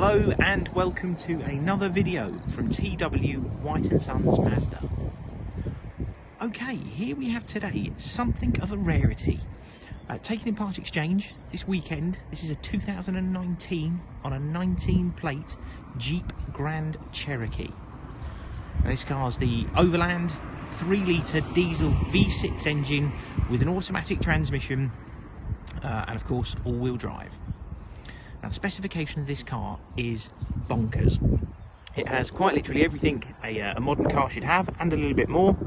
Hello and welcome to another video from T.W White Sons Mazda. Okay, here we have today something of a rarity. Taken in part exchange this weekend. This is a 2019 on a 19 plate Jeep Grand Cherokee. Now, this car's the Overland 3-litre diesel V6 engine with an automatic transmission and of course all-wheel drive. Now, the specification of this car is bonkers. It has quite literally everything a modern car should have and a little bit more.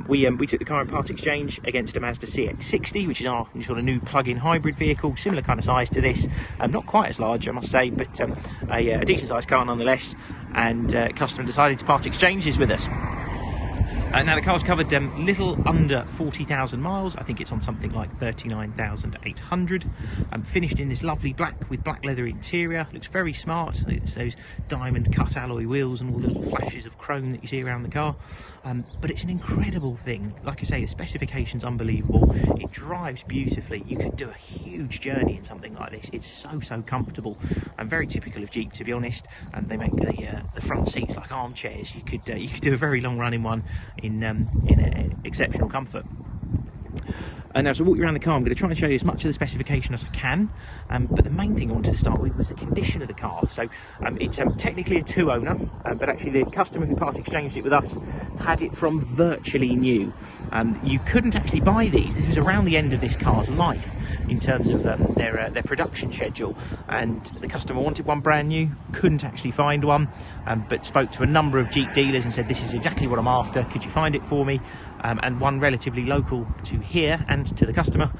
We took the car in part exchange against a Mazda CX-60, which is our sort of new plug-in hybrid vehicle, similar kind of size to this, not quite as large I must say, but a decent sized car nonetheless, and customer decided to part exchange this with us. Now the car's covered little under 40,000 miles. I think it's on something like 39,800. Finished in this lovely black with black leather interior. Looks very smart. It's those diamond cut alloy wheels and all the little flashes of chrome that you see around the car. But it's an incredible thing. Like I say, the specification's unbelievable. It drives beautifully. You could do a huge journey in something like this. It's so comfortable and very typical of Jeep, to be honest. And they make the front seats like armchairs. You could do a very long run in one in exceptional comfort. Now, to walk you around the car, I'm going to try and show you as much of the specification as I can, but the main thing I wanted to start with was the condition of the car. So it's technically a two-owner, but actually the customer who part exchanged it with us had it from virtually new. You couldn't actually buy these. This was around the end of this car's life in terms of their production schedule, and the customer wanted one brand new, couldn't actually find one, but spoke to a number of Jeep dealers and said, this is exactly what I'm after, could you find it for me? And one relatively local to here and to the customer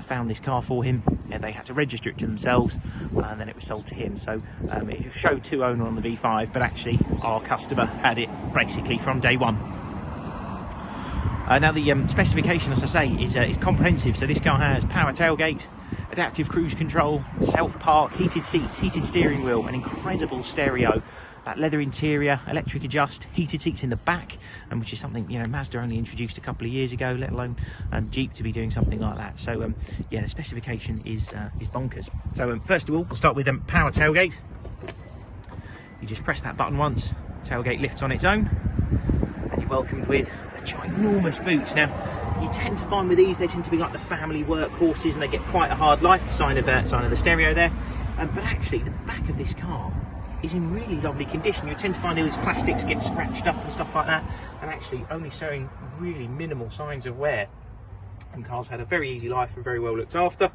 found this car for him, and they had to register it to themselves, and then it was sold to him. So it showed two owner on the V5, but actually our customer had it basically from day one. Now the specification, as I say, is comprehensive. So this car has power tailgate, adaptive cruise control, self-park, heated seats, heated steering wheel, an incredible stereo, that leather interior, electric adjust, heated seats in the back, and which is something, you know, Mazda only introduced a couple of years ago, let alone Jeep to be doing something like that. So yeah, the specification is bonkers. So first of all, we'll start with power tailgate. You just press that button once, tailgate lifts on its own, and you're welcomed with a ginormous boot. Now, you tend to find with these, they tend to be like the family workhorses, and they get quite a hard life. Sign of the stereo there. But actually, the back of this car is in really lovely condition. You tend to find these plastics get scratched up and stuff like that, and actually only showing really minimal signs of wear. And cars had a very easy life and very well looked after.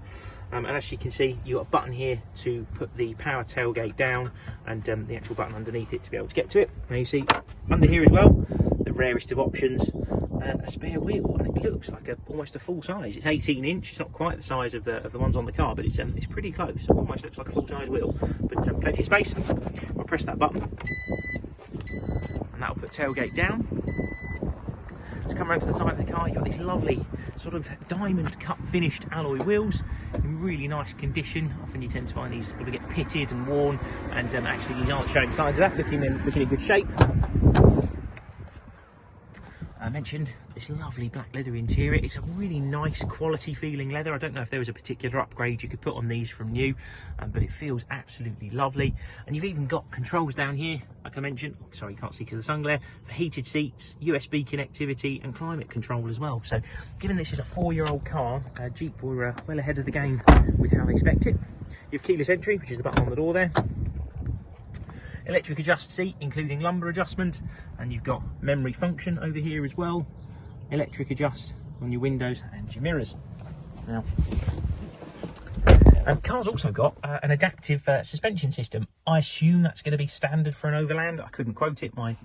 And as you can see, you've got a button here to put the power tailgate down, and the actual button underneath it to be able to get to it. Now you see under here as well, the rarest of options, a spare wheel, and it looks like almost a full size. It's 18-inch. It's not quite the size of the ones on the car, but it's pretty close. It almost looks like a full-size wheel, but plenty of space. I'll press that button, and that'll put tailgate down. Let's come around to the side of the car. You've got these lovely sort of diamond cut finished alloy wheels in really nice condition. Often you tend to find these sort of get pitted and worn, and actually these aren't showing signs of that, looking in good shape. I mentioned this lovely black leather interior. It's a really nice quality feeling leather. I don't know if there was a particular upgrade you could put on these from new, but it feels absolutely lovely. And you've even got controls down here, like I mentioned, sorry you can't see because of the sun glare, for heated seats, USB connectivity and climate control as well. So given this is a 4-year-old car, Jeep were well ahead of the game with how they spec'd it. You have keyless entry, which is the button on the door there. Electric adjust seat, including lumbar adjustment, and you've got memory function over here as well. Electric adjust on your windows and your mirrors. Now, car's also got an adaptive suspension system. I assume that's going to be standard for an Overland. I couldn't quote it. My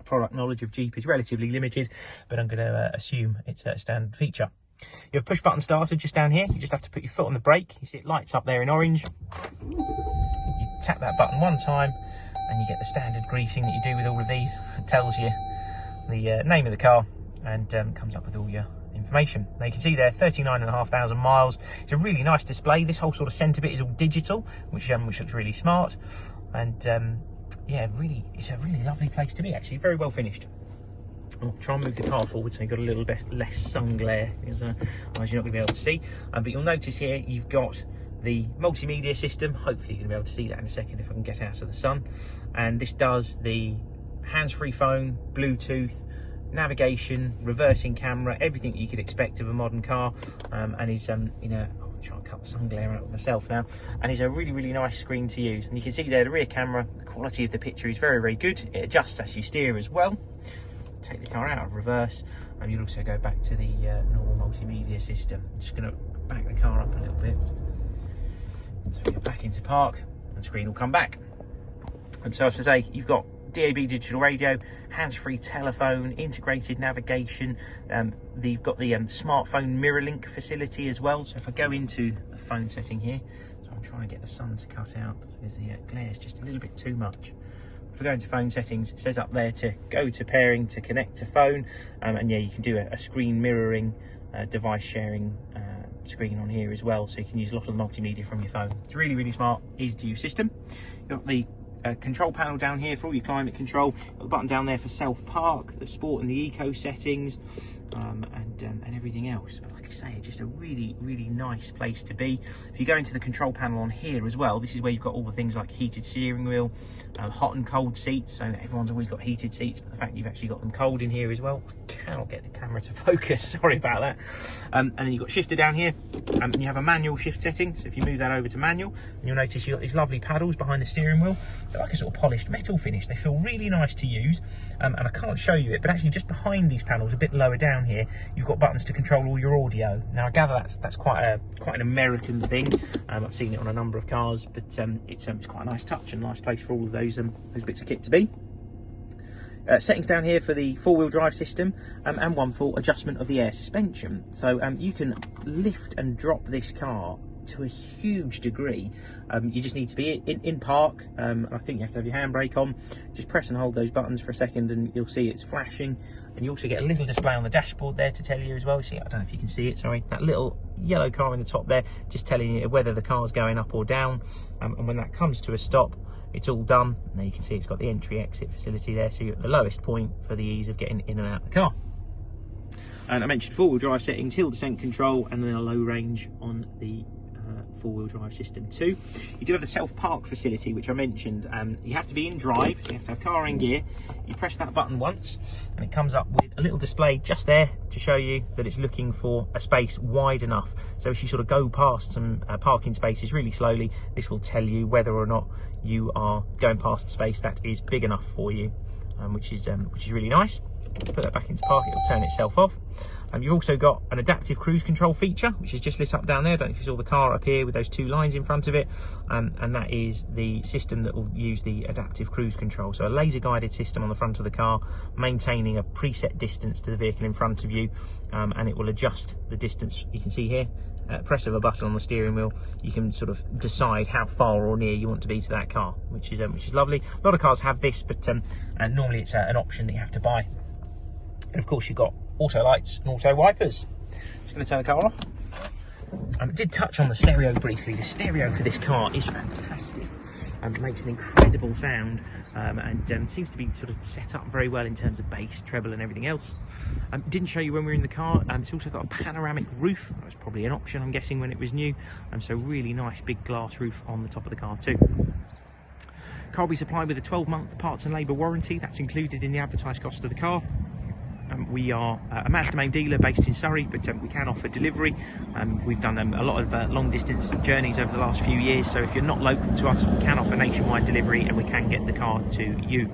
product knowledge of Jeep is relatively limited, but I'm going to assume it's a standard feature. You have push button starter just down here. You just have to put your foot on the brake. You see it lights up there in orange. You tap that button one time, and you get the standard greeting that you do with all of these. It tells you the name of the car and comes up with all your information. Now you can see there 39,500 miles. It's a really nice display. This whole sort of centre bit is all digital, which looks really smart, and yeah, really, it's a really lovely place to be actually. Very well finished. I'll try and move the car forward so you've got a little bit less sun glare, because otherwise you're not going to be able to see. But you'll notice here you've got the multimedia system. Hopefully you're going to be able to see that in a second if I can get out of the sun. And this does the hands-free phone, Bluetooth, navigation, reversing camera, everything that you could expect of a modern car, and is I'll try and cut the sun glare out of myself now, and is a really nice screen to use. And you can see there the rear camera, the quality of the picture is very good. It adjusts as you steer as well. Take the car out of reverse, and you'll also go back to the normal multimedia system. Just going to back the car up a little bit so we get back into park, and the screen will come back. And so, as I say, you've got DAB digital radio, hands-free telephone, integrated navigation. You've got the smartphone mirror link facility as well. So if I go into the phone setting here, so I'm trying to get the sun to cut out because the glare is just a little bit too much. If I go into phone settings, it says up there to go to pairing, to connect to phone, and yeah, you can do a screen mirroring, device sharing screen on here as well, so you can use a lot of the multimedia from your phone. It's really smart, easy to use system. You've got the control panel down here for all your climate control. Got the button down there for self park, the sport and the eco settings, and everything else. But like I say, it's just a really nice place to be. If you go into the control panel on here as well, this is where you've got all the things like heated steering wheel, hot and cold seats. So everyone's always got heated seats, but the fact you've actually got them cold in here as well. I cannot get the camera to focus, sorry about that. And then you've got shifter down here, and you have a manual shift setting. So if you move that over to manual, and you'll notice you've got these lovely paddles behind the steering wheel. They're like a sort of polished metal finish. They feel really nice to use, and I can't show you it, but actually just behind these panels, a bit lower down here, you've got buttons to control all your audio. Now I gather that's quite an American thing. I've seen it on a number of cars, but it's quite a nice touch and a nice place for all of those bits of kit to be. Settings down here for the four-wheel drive system, and one for adjustment of the air suspension. So you can lift and drop this car to a huge degree. You just need to be in park. I think you have to have your handbrake on. Just press and hold those buttons for a second and you'll see it's flashing. And you also get a little display on the dashboard there to tell you as well. See, I don't know if you can see it, sorry, that little yellow car in the top there, just telling you whether the car's going up or down. And when that comes to a stop, it's all done. Now you can see it's got the entry exit facility there, so you're at the lowest point for the ease of getting in and out of the car. And I mentioned four-wheel drive settings, hill descent control, and then a low range on the four-wheel drive system too. You do have the self-park facility, which I mentioned. You have to be in drive, so you have to have car in gear. You press that button once and it comes up with a little display just there to show you that it's looking for a space wide enough. So if you sort of go past some parking spaces really slowly, this will tell you whether or not you are going past a space that is big enough for you, which is really nice. Put that back into park, it'll turn itself off. You've also got an adaptive cruise control feature, which is just lit up down there. I don't know if you saw the car up here with those two lines in front of it, and that is the system that will use the adaptive cruise control. So a laser guided system on the front of the car, maintaining a preset distance to the vehicle in front of you, and it will adjust the distance. You can see here, press of a button on the steering wheel, you can sort of decide how far or near you want to be to that car, which is lovely. A lot of cars have this, but normally it's an option that you have to buy. And of course you've got auto lights and auto wipers. Just going to turn the car off. I did touch on the stereo briefly. The stereo for this car is fantastic. It makes an incredible sound, and seems to be sort of set up very well in terms of bass, treble and everything else. Didn't show you when we were in the car. It's also got a panoramic roof. That was probably an option, I'm guessing, when it was new. So really nice big glass roof on the top of the car too. Car will be supplied with a 12-month parts and labour warranty. That's included in the advertised cost of the car. We are a Mazda main dealer based in Surrey, but we can offer delivery. We've done a lot of long distance journeys over the last few years, so if you're not local to us, we can offer nationwide delivery and we can get the car to you.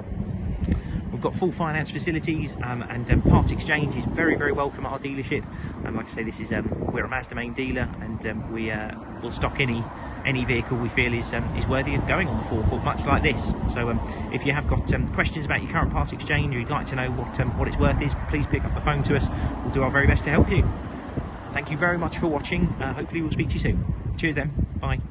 We've got full finance facilities, and part exchange is very welcome at our dealership. Like I say, this is we're a Mazda main dealer, and we will stock any vehicle we feel is worthy of going on the forecourt, much like this. So if you have got questions about your current part exchange, or you'd like to know what its worth is, please pick up the phone to us. We'll do our very best to help you. Thank you very much for watching. Hopefully we'll speak to you soon. Cheers then. Bye.